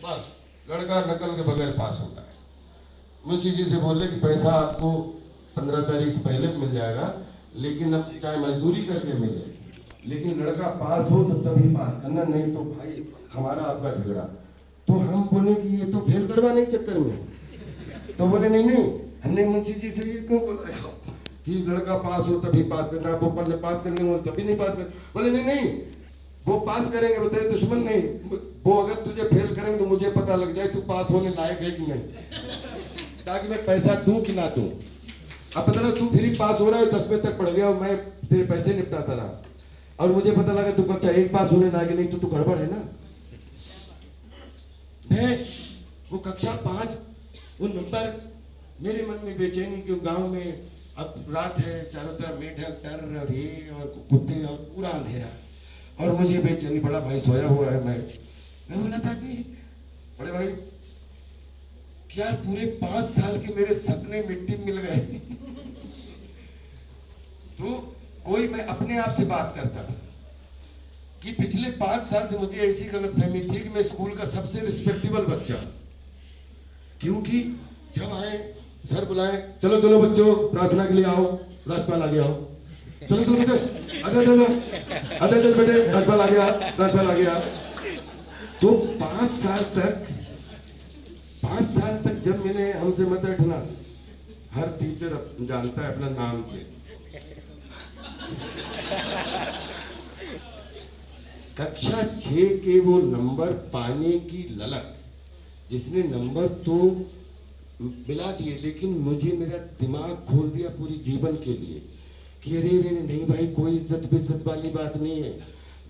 बस लड़का नकल के बगैर पास होता है। मुंशी जी से बोले कि पैसा आपको 15 तारीख से पहले मिल जाएगा, लेकिन अब चाहे मजदूरी करके मिले, लेकिन लड़का पास हो तो तभी पास करना, नहीं तो भाई हमारा आपका झगड़ा। तो हम बोले कि ये तो फेल करवाने के चक्कर में। तो बोले नहीं नहीं, हमने मुंशी जी से ये क्यों बोला कि लड़का पास हो तभी पास करना, वो पढ़ने पास करने हो तभी नहीं पास कर। बोले नहीं नहीं, वो पास करेंगे, वो तेरे दुश्मन नहीं, वो अगर तुझे फेल करेंगे तो मुझे पता लग जाए तू पास होने लायक है कि नहीं, ताकि मैं पैसा दूं कि ना दूं। अब पता लगा तू फ्री पास हो रहा है, 10वीं तक पढ़ गया, मैं तेरे पैसे निपटाता रहा, और मुझे पता लगा तू कक्षा 1 पास होने लायक नहीं, तो तू गड़बड़ है ना। मैं वो कक्षा 5 वो नंबर, मेरे मन में बेचैनी, क्यों गांव में अब रात है, चारों तरफ मेढक टर और ये और कुत्ते और पूरा अंधेरा, और मुझे बेचैनी, बड़ा भाई सोया हुआ है। मैं बोला था कि बड़े भाई क्या पूरे 5 साल के मेरे सपने मिट्टी में मिल गए। तो कोई, मैं अपने आप से बात करता था कि पिछले 5 साल से मुझे ऐसी गलतफहमी थी कि मैं स्कूल का सबसे रिस्पेक्टेबल बच्चा, क्योंकि जब आए सर बुलाए, चलो चलो बच्चों प्रार्थना के लिए आओ, राजपाल आ गया आओ, चलो चलो बेटे आजा चलो आजा चल बेटे, राजपाल आ गया, राजपाल आ गया। तो 5 साल तक जब मैंने हमसे मत बैठना, हर टीचर जानता है अपना नाम से। कक्षा 6 के वो नंबर पाने की ललक, जिसने नंबर तो मिला दिए, लेकिन मुझे मेरा दिमाग खोल दिया पूरी जीवन के लिए कि अरे अरे नहीं भाई, कोई इज्जत बेइज्जत वाली बात नहीं है।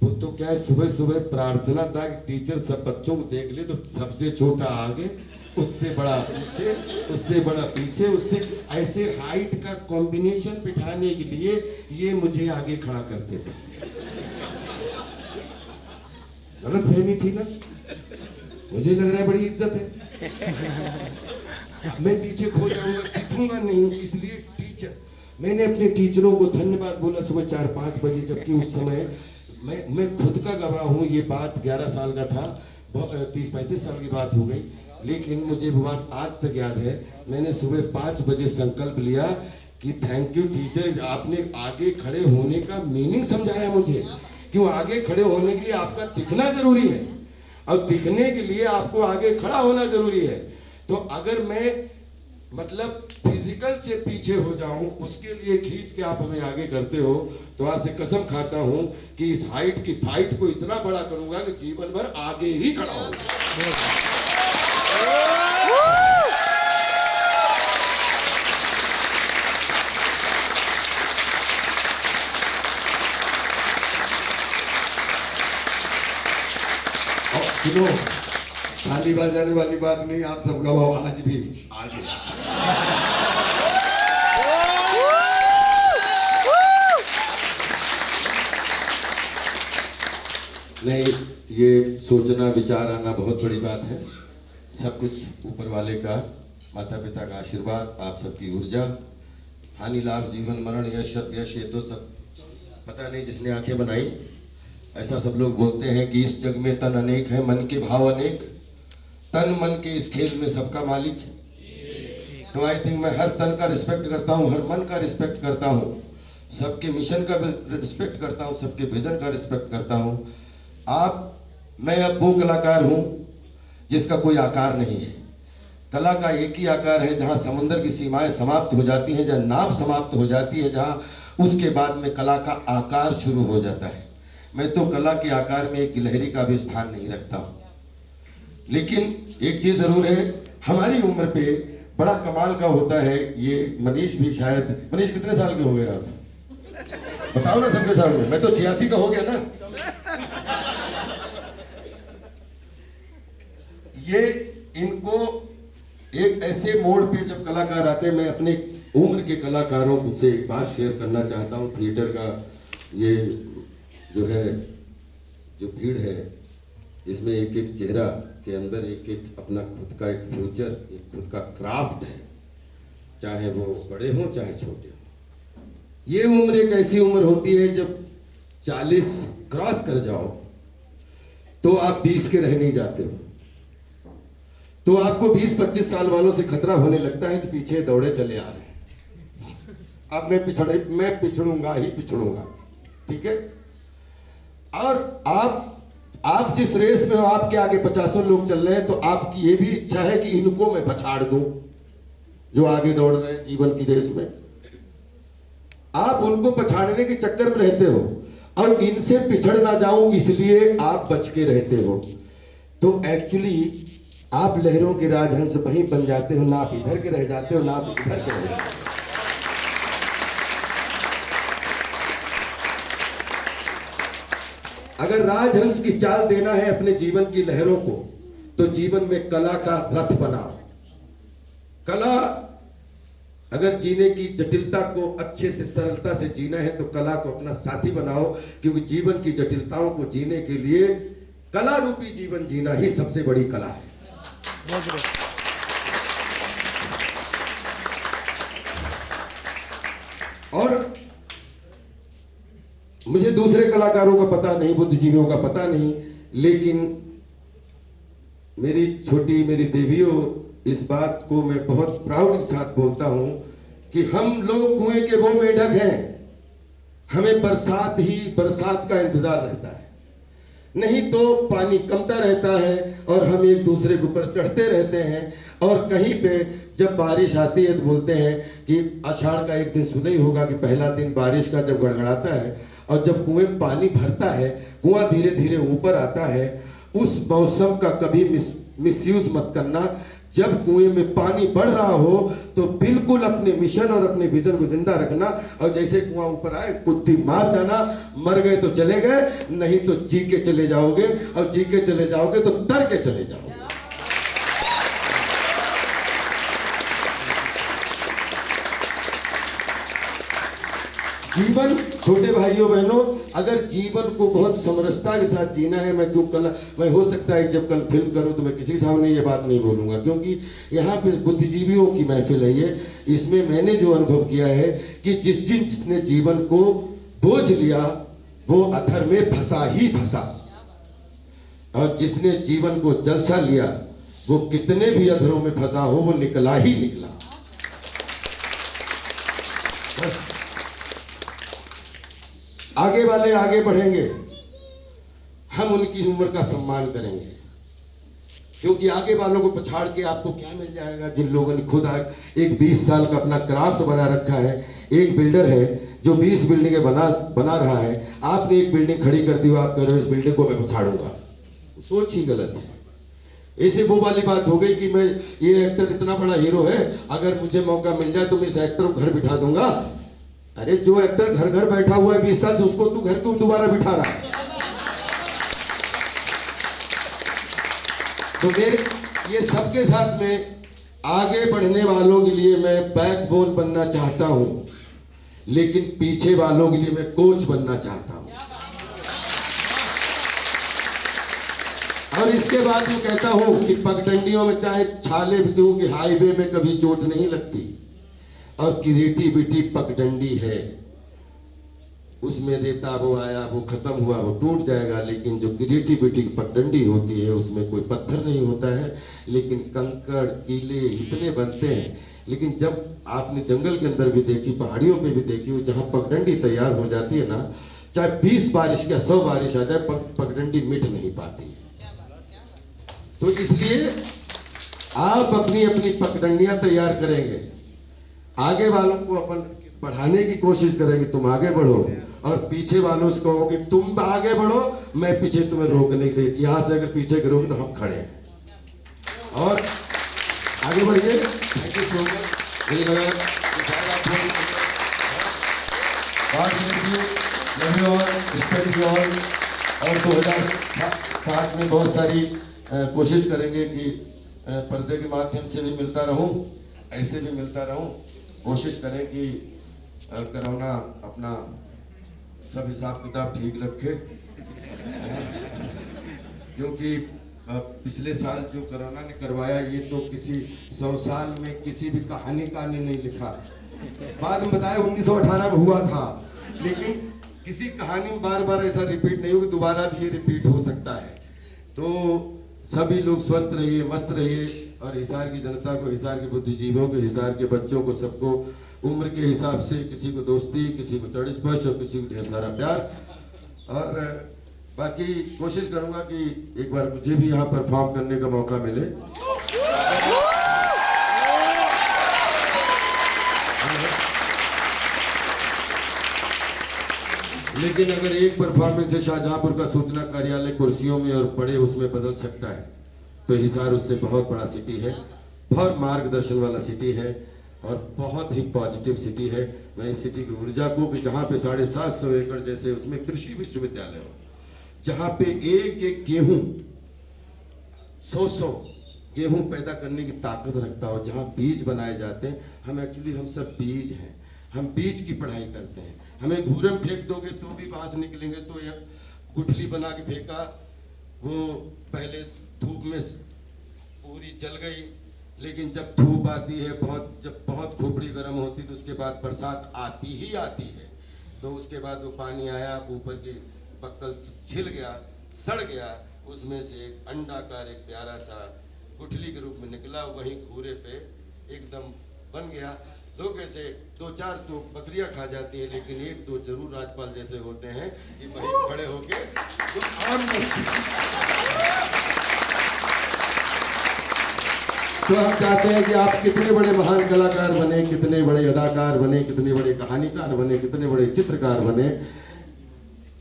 वो तो क्या है, सुबह सुबह प्रार्थना था कि टीचर सब बच्चों को देख ले तो सबसे छोटा आगे, उससे बड़ा पीछे, उससे बड़ा पीछे, उससे ऐसे हाइट का कॉम्बिनेशन बिठाने के लिए ये मुझे आगे खड़ा करते थे। गलत फहमी थी ना, मुझे लग रहा है बड़ी इज्जत है, मैं पीछे खो जाऊंगा, सीखूंगा नहीं। इसलिए टीचर, मैंने अपने टीचरों को धन्यवाद बोला सुबह 4-5 बजे, जबकि उस समय मैं खुद का गवाह हूँ, ये बात 11 साल का था, 30-35 साल की बात हो गई, लेकिन मुझे वो बात आज तक याद है। मैंने सुबह 5 बजे संकल्प लिया कि थैंक यू टीचर, आपने आगे खड़े होने का मीनिंग समझाया मुझे, क्यों आगे खड़े होने के लिए आपका दिखना जरूरी है, और दिखने के लिए आपको आगे खड़ा होना जरूरी है। तो अगर मैं मतलब फिजिकल से पीछे हो जाऊं, उसके लिए खींच के आप हमें आगे करते हो, तो आज से कसम खाता हूं कि इस हाइट की फाइट को इतना बड़ा करूंगा कि जीवन भर आगे ही खड़ा होगा। सुनो, ताली बजाने वाली बात नहीं, आप सब गवाह आज भी आगे। नहीं, ये सोचना विचार आना बहुत बड़ी बात है। सब कुछ ऊपर वाले का, माता पिता का आशीर्वाद, आप सबकी ऊर्जा, हानि लाभ जीवन मरण यश यश, ये तो सब पता नहीं जिसने आंखें बनाई। ऐसा सब लोग बोलते हैं कि इस जग में तन अनेक है, मन के भाव अनेक, तन मन के इस खेल में सबका मालिक है। तो आई थिंक मैं हर तन का रिस्पेक्ट करता हूँ, हर मन का रिस्पेक्ट करता हूँ, सबके मिशन का रिस्पेक्ट करता हूँ, सबके विजन का रिस्पेक्ट करता हूँ। मैं अब वो कलाकार हूँ जिसका कोई आकार नहीं है। कला का एक ही आकार है, जहाँ समुद्र की सीमाएं समाप्त हो जाती हैं, जहाँ नाव समाप्त हो जाती है, जहाँ उसके बाद में कला का आकार शुरू हो जाता है। मैं तो कला के आकार में एक गिलहरी का भी स्थान नहीं रखता हूँ। लेकिन एक चीज जरूर है, हमारी उम्र पे बड़ा कमाल का होता है। ये मनीष भी शायद, मनीष कितने साल के हो गए आप? बताओ ना सबके सामने। मैं तो 86 का हो गया ना। ये इनको एक ऐसे मोड़ पे जब कलाकार आते हैं, मैं अपने उम्र के कलाकारों से एक बात शेयर करना चाहता हूँ। थिएटर का ये जो है, जो भीड़ है, इसमें एक एक चेहरा के अंदर एक एक अपना खुद का एक फ्यूचर, एक खुद का क्राफ्ट है, चाहे वो बड़े हों चाहे छोटे हों। ये उम्र एक ऐसी उम्र होती है जब 40 क्रॉस कर जाओ तो आप 20 के रह नहीं जाते हो। तो आपको 20-25 साल वालों से खतरा होने लगता है कि पीछे दौड़े चले आ रहे हैं। अब मैं पिछड़ूंगा ही पिछड़ूंगा, ठीक है। और आप जिस रेस में हो, आपके आगे 50 लोग चल रहे हैं, तो आपकी ये भी इच्छा है कि इनको मैं पछाड़ दूं जो आगे दौड़ रहे हैं जीवन की रेस में। आप उनको पछाड़ने के चक्कर में रहते हो और इनसे पिछड़ ना जाऊं इसलिए आप बच के रहते हो। तो एक्चुअली आप लहरों के राजहंस वहीं बन जाते हो, ना आप इधर के रह जाते हो ना आप इधर के रह जाते हो। अगर राजहंस की चाल देना है अपने जीवन की लहरों को, तो जीवन में कला का रथ बनाओ। कला, अगर जीने की जटिलता को अच्छे से सरलता से जीना है तो कला को अपना साथी बनाओ, क्योंकि जीवन की जटिलताओं को जीने के लिए कला रूपी जीवन जीना ही सबसे बड़ी कला है। और मुझे दूसरे कलाकारों का पता नहीं, बुद्धिजीवियों का पता नहीं, लेकिन मेरी देवियों, इस बात को मैं बहुत प्राउड के साथ बोलता हूं कि हम लोग कुएं के वो मेढक हैं। हमें बरसात का इंतजार रहता है, नहीं तो पानी कमता रहता है और हम एक दूसरे के ऊपर चढ़ते रहते हैं। और कहीं पे जब बारिश आती है तो बोलते हैं कि आषाढ़ का एक दिन सुना ही होगा कि पहला दिन बारिश का जब गड़गड़ाता है और जब कुएं पानी भरता है, कुआं धीरे धीरे ऊपर आता है, उस मौसम का कभी मिसयूज मत करना। जब कुएं में पानी बढ़ रहा हो तो बिल्कुल अपने मिशन और अपने विजन को जिंदा रखना, और जैसे कुआं ऊपर आए कुत्ती मार जाना। मर गए तो चले गए, नहीं तो जी के चले जाओगे, और जी के चले जाओगे तो तर के चले जाओगे। जीवन, छोटे भाइयों बहनों, अगर जीवन को बहुत समरसता के साथ जीना है, मैं हो सकता है जब कल फिल्म करूं तो मैं किसी के सामने ये बात नहीं बोलूंगा, क्योंकि यहाँ पे बुद्धिजीवियों की महफिल है ये। इसमें मैंने जो अनुभव किया है कि जिसने जीवन को बोझ लिया वो अधर में फंसा ही फंसा, और जिसने जीवन को जलसा लिया वो कितने भी अधरों में फंसा हो वो निकला ही निकला। बस आगे वाले आगे बढ़ेंगे, हम उनकी उम्र का सम्मान करेंगे, क्योंकि आगे वालों को पछाड़ के आपको क्या मिल जाएगा। जिन लोगों ने खुद एक 20 साल का अपना क्राफ्ट बना रखा है, एक बिल्डर है जो 20 बिल्डिंगें बना रहा है, आपने एक बिल्डिंग खड़ी कर दी, आप कह रहे हो इस बिल्डिंग को मैं पछाड़ूंगा, सोच ही गलत है। ऐसे वो वाली बात हो गई कि मैं ये एक्टर इतना बड़ा हीरो है, अगर मुझे मौका मिल जाए तो मैं इस एक्टर को घर बिठा दूंगा। अरे जो एक्टर घर घर बैठा हुआ है 20 साल से, उसको तू घर क्यों दोबारा बिठा रहा है? तो मेरे ये सबके साथ में आगे बढ़ने वालों के लिए मैं बैकबोन बनना चाहता हूं, लेकिन पीछे वालों के लिए मैं कोच बनना चाहता हूं। और इसके बाद मैं कहता हूं कि पगडंडियों में चाहे छाले भी दूं कि हाईवे में कभी चोट नहीं लगती, और क्रिएटिविटी पगडंडी है, उसमें रेता वो आया वो खत्म हुआ वो टूट जाएगा, लेकिन जो क्रिएटिविटी की पगडंडी होती है उसमें कोई पत्थर नहीं होता है, लेकिन कंकड़ कीले इतने बनते हैं। लेकिन जब आपने जंगल के अंदर भी देखी, पहाड़ियों पे भी देखी हो, जहाँ पगडंडी तैयार हो जाती है ना, चाहे 20 बारिश या 100 बारिश आ जाए, पगडंडी मिट नहीं पाती है। तो इसलिए आप अपनी अपनी पगडंडियां तैयार करेंगे, आगे वालों को अपन बढ़ाने की कोशिश करेंगे, तुम आगे बढ़ो, और पीछे वालों से कहोगे तुम आगे बढ़ो, मैं पीछे तुम्हें रोकने के लिए, यहां से अगर पीछे करोगे तो हम खड़े हैं, और आगे बढ़िए। Thank you so much. मुझे लगा शायद आप और 2007 में बहुत सारी कोशिश करेंगे कि पर्दे के माध्यम से भी मिलता रहूं, ऐसे भी मिलता रहूं। कोशिश करें कि कोरोना अपना सब हिसाब किताब ठीक रखे, क्योंकि पिछले साल जो कोरोना ने करवाया ये तो किसी 100 साल में किसी भी कहानी ने नहीं लिखा। बाद में बताया 1918 में हुआ था, लेकिन किसी कहानी में बार बार ऐसा रिपीट नहीं होगा, दोबारा भी ये रिपीट हो सकता है। तो सभी लोग स्वस्थ रहिए, मस्त रहिए, और हिसार की जनता को, हिसार के बुद्धिजीवियों को, हिसार के बच्चों को, सबको उम्र के हिसाब से, किसी को दोस्ती, किसी को चढ़ स्पर्श और किसी को ढेर सारा प्यार। और बाकी कोशिश करूंगा कि एक बार मुझे भी यहाँ परफॉर्म करने का मौका मिले। लेकिन अगर एक परफॉर्मेंस से शाहजहांपुर का सूचना कार्यालय कुर्सियों में और बड़े उसमें बदल सकता है, तो हिसार उससे बहुत बड़ा सिटी है, बहुत मार्गदर्शन वाला सिटी है और बहुत ही पॉजिटिव सिटी है। मैं इस सिटी की ऊर्जा को, कि जहाँ पे 750 एकड़ जैसे उसमें कृषि विश्वविद्यालय हो, जहाँ पे एक एक गेहूं 100 गेहूं पैदा करने की ताकत रखता हो, जहाँ बीज बनाए जाते हैं। हम सब बीज हैं, हम बीज की पढ़ाई करते हैं। हमें घूरम फेंक दोगे तो भी बांस निकलेंगे। तो एक गुठली बना के फेंका, वो पहले धूप में पूरी जल गई, लेकिन जब धूप आती है, जब बहुत खोपड़ी गर्म होती, तो उसके बाद बरसात आती ही आती है। तो उसके बाद वो पानी आया, ऊपर के पक्कल छिल गया, सड़ गया, उसमें से एक अंडाकार एक प्यारा सा गुठली के रूप में निकला, वहीं घूरे पे एकदम बन गया। तो कैसे 2-4 तो बकरियां खा जाती है, लेकिन 1-2 जरूर राजपाल जैसे होते हैं कि वहीं खड़े होके तो और तो हम चाहते हैं कि आप कितने बड़े महान कलाकार बने, कितने बड़े अदाकार बने, कितने बड़े कहानीकार बने, कितने बड़े चित्रकार बने,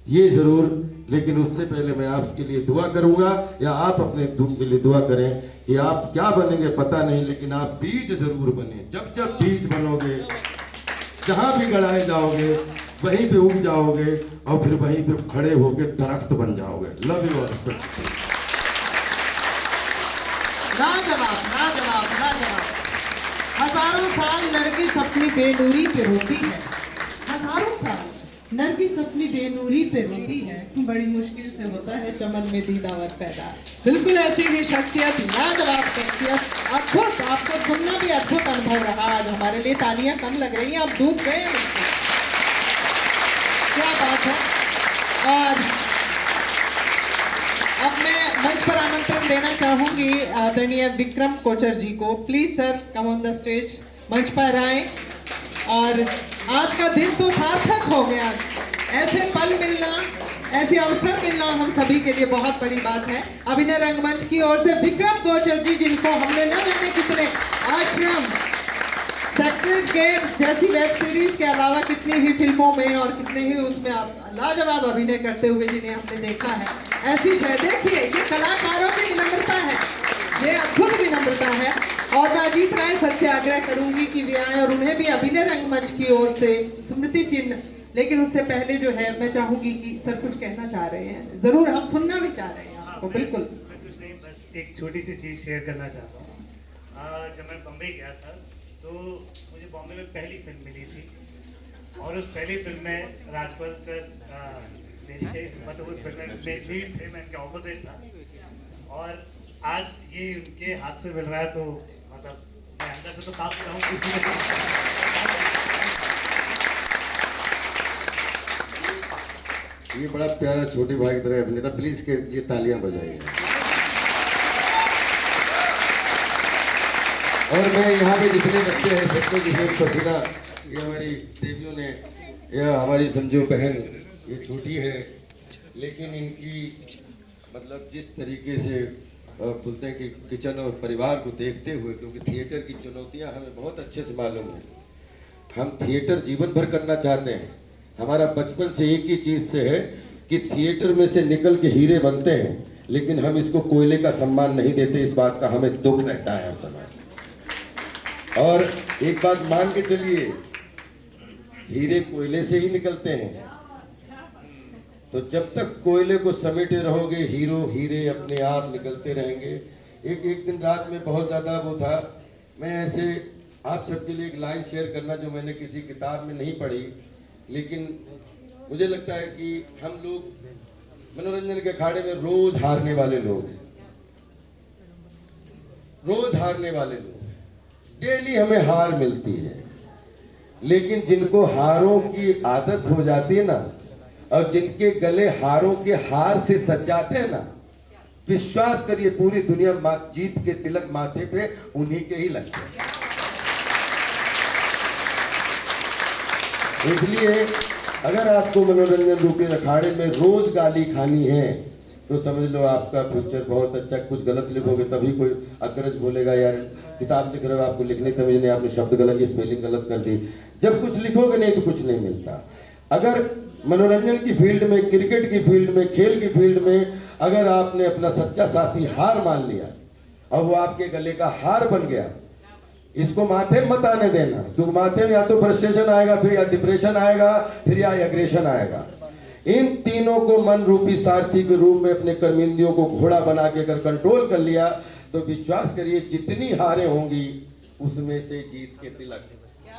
ये जरूर। लेकिन उससे पहले मैं आपके लिए दुआ करूंगा, या आप अपने धूम के लिए दुआ करें कि आप क्या बनेंगे पता नहीं, लेकिन आप बीज जरूर बने। जब जब बीज बनोगे, जहां भी गड़ाए जाओगे, वहीं पे उग जाओगे और फिर वहीं पे खड़े होकर दरख्त बन जाओगे। Love you all. लाजवाब, लाजवाब, लाजवाब। हजारों साल नरगिस अपनी बेनूरी पे रोती है, हजारों साल नरगिस अपनी बेनूरी पे रोती है, बड़ी मुश्किल से होता है चमन में दीदावर पैदा। बिल्कुल ऐसी ही शख्सियत, लाजवाब शख्सियत, अद्भुत। आपको सुनना भी अद्भुत अनुभव रहा। आज हमारे लिए तालियां कम लग रही हैं, आप डूब गए हैं। क्या बात है। और अब मैं मंच पर आमंत्रण देना चाहूंगी आदरणीय विक्रम कोचर जी को। Please sir, come on the stage, मंच पर आए। और आज का दिन तो सार्थक हो गया। ऐसे पल मिलना, ऐसे अवसर मिलना हम सभी के लिए बहुत बड़ी बात है। अभिनय रंगमंच की ओर से विक्रम कोचर जी, जिनको हमने न जाने कितने आश्रम, सेक्रेड गेम्स जैसी वेब सीरीज के अलावा कितनी ही फिल्मों में और कितने ही उसमें आप लाजवाब अभिनय करते हुए जिन्हें हमने देखा है। ऐसी शय देखिए, ये कलाकारों की विनम्रता है, ये अद्भुत विनम्रता है। और मैं अजीत राय सर से आग्रह करूंगी कि वे आए और उन्हें भी अभिनय रंगमंच की ओर से स्मृति चिन्ह। लेकिन उससे पहले जो है मैं चाहूंगी कि सर कुछ कहना चाह रहे हैं, जरूर हम सुनना भी चाह रहे हैं आपको। बिल्कुल। मैं कुछ नहीं, बस एक छोटी सी चीज़ शेयर करना चाहता हूँ। जब मैं बम्बई गया था तो मुझे बॉम्बे में पहली फिल्म मिली थी, और उस पहली फिल्म में राजपाल सर मतलब उस फिल्म में लीड थे, मैं इनके ऑपोजिट था। और आज ये उनके हाथ से मिल रहा है, तो मतलब मैं अंदर से तो काफी रहूँ। ये बड़ा प्यारा छोटे भाई की तरह अभिनेता, प्लीज के लिए तालियां बजाइए। और मैं यहाँ पे जितने बच्चे हैं सबको जिसमें पसीना, ये हमारी देवियों ने, यह हमारी समझो बहन, ये छोटी है लेकिन इनकी मतलब जिस तरीके से बोलते हैं कि किचन और परिवार को देखते हुए, क्योंकि थिएटर की चुनौतियां हमें बहुत अच्छे से मालूम है। हम थिएटर जीवन भर करना चाहते हैं। हमारा बचपन से एक ही चीज़ से है कि थिएटर में से निकल के हीरे बनते हैं, लेकिन हम इसको कोयले का सम्मान नहीं देते। इस बात का हमें दुख रहता है हर समय। और एक बात मान के चलिए, हीरे कोयले से ही निकलते हैं। तो जब तक कोयले को समेटे रहोगे, हीरे अपने आप निकलते रहेंगे। एक दिन रात में बहुत ज़्यादा वो था, मैं ऐसे आप सबके लिए एक लाइन शेयर करना जो मैंने किसी किताब में नहीं पढ़ी, लेकिन मुझे लगता है कि हम लोग मनोरंजन के अखाड़े में रोज हारने वाले लोग हैं, रोज हारने वाले लोग हैं। डेली हमें हार मिलती है, लेकिन जिनको हारों की आदत हो जाती है ना, और जिनके गले हारों के हार से सज जाते हैं ना, विश्वास करिए पूरी दुनिया जीत के तिलक माथे पे उन्हीं के ही लगते हैं। इसलिए अगर आपको मनोरंजन रूपी अखाड़े में रोज गाली खानी है तो समझ लो आपका फ्यूचर बहुत अच्छा। कुछ गलत लिखोगे तभी कोई अग्रज बोलेगा यार किताब लिख रहे हो, आपको लिखने समझ नहीं, आपने शब्द गलत, स्पेलिंग गलत कर दी। जब कुछ लिखोगे नहीं तो कुछ नहीं मिलता। अगर मनोरंजन की फील्ड में, क्रिकेट की फील्ड में, खेल की फील्ड में अगर आपने अपना सच्चा साथी हार मान लिया और वो आपके गले का हार बन गया, इसको माथे मत आने देना, क्योंकि माथे में या तो फ्रस्ट्रेशन आएगा, फिर या डिप्रेशन आएगा, फिर या एग्रेशन आएगा। इन तीनों को मन रूपी सारथी के रूप में अपने कर्मेंद्रियों को घोड़ा बना के अगर कंट्रोल कर लिया तो विश्वास करिए जितनी हारें होंगी उसमें से जीत के तिलक। क्या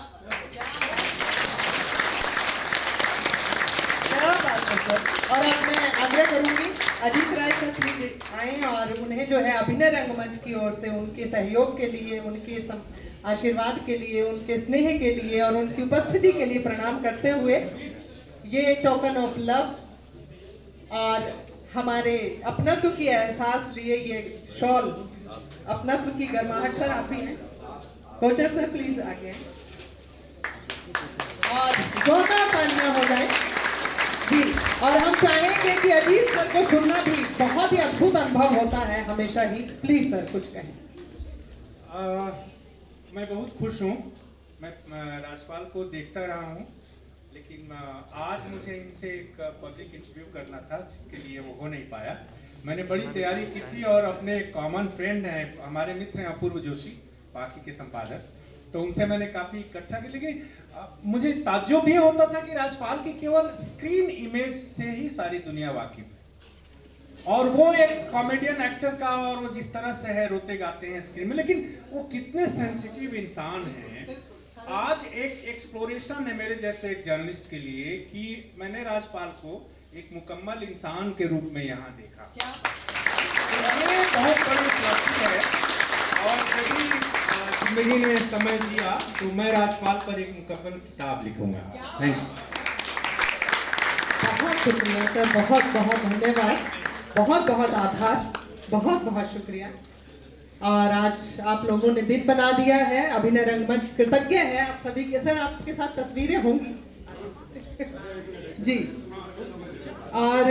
बात है सर। और अब मैं आग्रह करूंगी अजीत राय सर प्लीज आए और उन्हें जो है अभिनय रंगमंच की ओर से उनके सहयोग के लिए, उनके आशीर्वाद के लिए, उनके स्नेह के लिए और उनकी उपस्थिति के लिए प्रणाम करते हुए ये टोकन ऑफ लव और हमारे अपनत्व की एहसास लिए ये शॉल, अपनत्व की गर्माहट सर आप ही हैं। कोचर सर प्लीज आगे और जोरदार तालियां हो जाए जी। और हम चाहेंगे कि अजीत सर को सुनना भी बहुत ही अद्भुत अनुभव होता है हमेशा ही। प्लीज सर कुछ कहें। मैं बहुत खुश हूँ। मैं राजपाल को देखता रहा हूँ, लेकिन आज मुझे इनसे एक पब्लिक इंटरव्यू करना था जिसके लिए वो हो नहीं पाया। मैंने बड़ी तैयारी की थी और अपने कॉमन फ्रेंड हैं, हमारे मित्र हैं अपूर्व जोशी, बाकी के संपादक, तो उनसे मैंने काफ़ी इकट्ठा किया। लेकिन मुझे ताज्जुब भी होता था कि राजपाल की केवल स्क्रीन इमेज से ही सारी दुनिया वाकिफ है, और वो एक कॉमेडियन एक्टर का, और वो जिस तरह से है रोते गाते हैं स्क्रीन में, लेकिन वो कितने सेंसिटिव इंसान हैं। आज एक एक्सप्लोरेशन है मेरे जैसे एक जर्नलिस्ट के लिए कि मैंने राजपाल को एक मुकम्मल इंसान के रूप में यहाँ देखा। तो ये बहुत बड़ी उपलब्धि है, और यदि जिंदगी ने समय दिया तो मैं राजपाल पर एक मुकम्मल किताब लिखूंगा। Thank you. बहुत शुक्रिया सर, बहुत बहुत धन्यवाद, बहुत बहुत आभार, बहुत बहुत शुक्रिया। और आज आप लोगों ने दिन बना दिया है। अभिनय रंगमंच कृतज्ञ है आप सभी के। सर आपके साथ तस्वीरें होंगी जी। और